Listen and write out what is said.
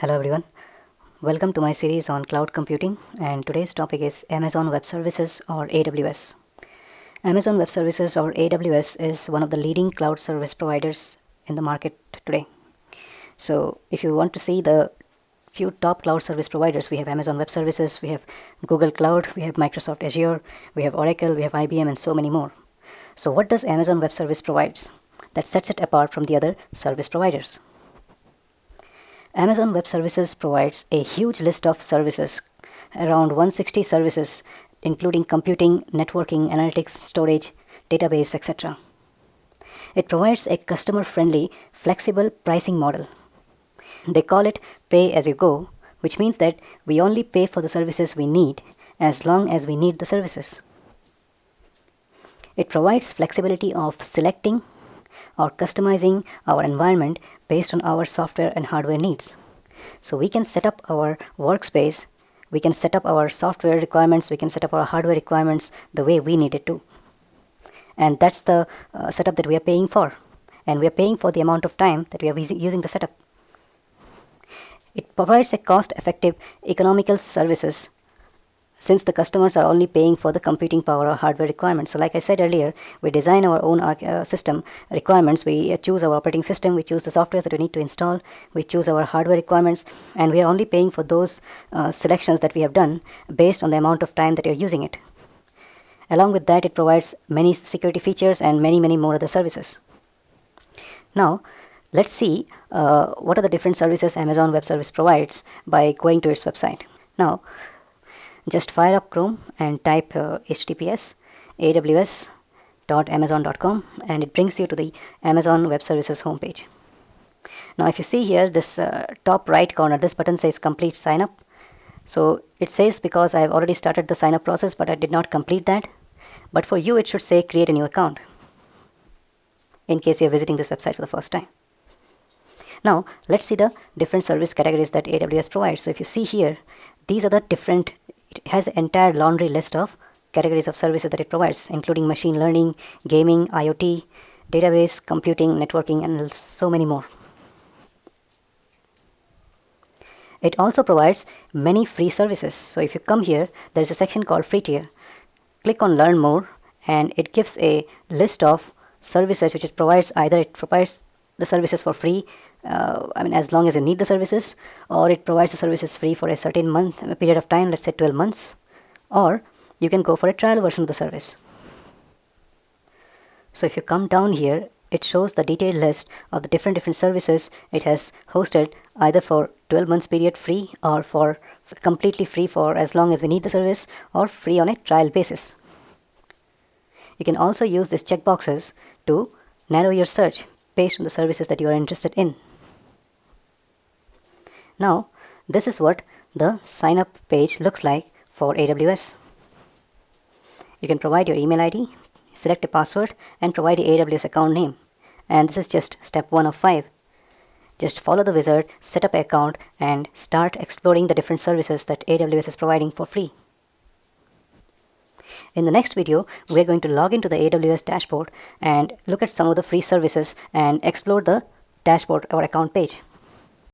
Hello everyone, welcome to my series on cloud computing, and today's topic is Amazon Web Services or AWS. Amazon Web Services or AWS is one of the leading cloud service providers in the market today. So if you want to see the few top cloud service providers, we have Amazon Web Services, we have Google Cloud, we have Microsoft Azure, we have Oracle, we have IBM, and so many more. So what does Amazon Web Service provides that sets it apart from the other service providers? Amazon Web Services provides a huge list of services, around 160 services, including computing, networking, analytics, storage, database, etc. It provides a customer-friendly, flexible pricing model. They call it pay as you go, which means that we only pay for the services we need as long as we need the services. It provides flexibility of selecting or customizing our environment based on our software and hardware needs. So we can set up our workspace, we can set up our software requirements, we can set up our hardware requirements the way we need it to. And that's the setup that we are paying for. And we are paying for the amount of time that we are using the setup. It provides a cost-effective, economical services since the customers are only paying for the computing power or hardware requirements. So like I said earlier, we design our own system requirements. We choose our operating system, we choose the software that we need to install, we choose our hardware requirements, and we are only paying for those selections that we have done based on the amount of time that you're using it. Along with that, it provides many security features and many more other services. Now, let's see what are the different services Amazon Web Service provides by going to its website. Now, just fire up Chrome and type https aws.amazon.com, and it brings you to the Amazon Web Services homepage. Now if you see here, this top right corner, this button says complete sign up. So it says because I have already started the sign up process, but I did not complete that. But for you it should say create a new account in case you're visiting this website for the first time. Now let's see the different service categories that AWS provides. So if you see here, these are the different, it has an entire laundry list of categories of services that it provides, including machine learning, gaming, IoT, database, computing, networking, and so many more. It also provides many free services. So if you come here, there is a section called free tier. Click on learn more, and it gives a list of services which it provides. Either it provides the services for free, as long as you need the services, or it provides the services free for a certain period of time, let's say 12 months, or you can go for a trial version of the service. So if you come down here, it shows the detailed list of the different services it has hosted, either for 12 months period free, or for completely free for as long as we need the service, or free on a trial basis. You can also use these checkboxes to narrow your search based on the services that you are interested in. Now, this is what the sign up page looks like for AWS. You can provide your email ID, select a password, and provide the AWS account name. And this is just step 1 of 5. Just follow the wizard, set up an account, and start exploring the different services that AWS is providing for free. In the next video, we're going to log into the AWS dashboard and look at some of the free services and explore the dashboard or account page.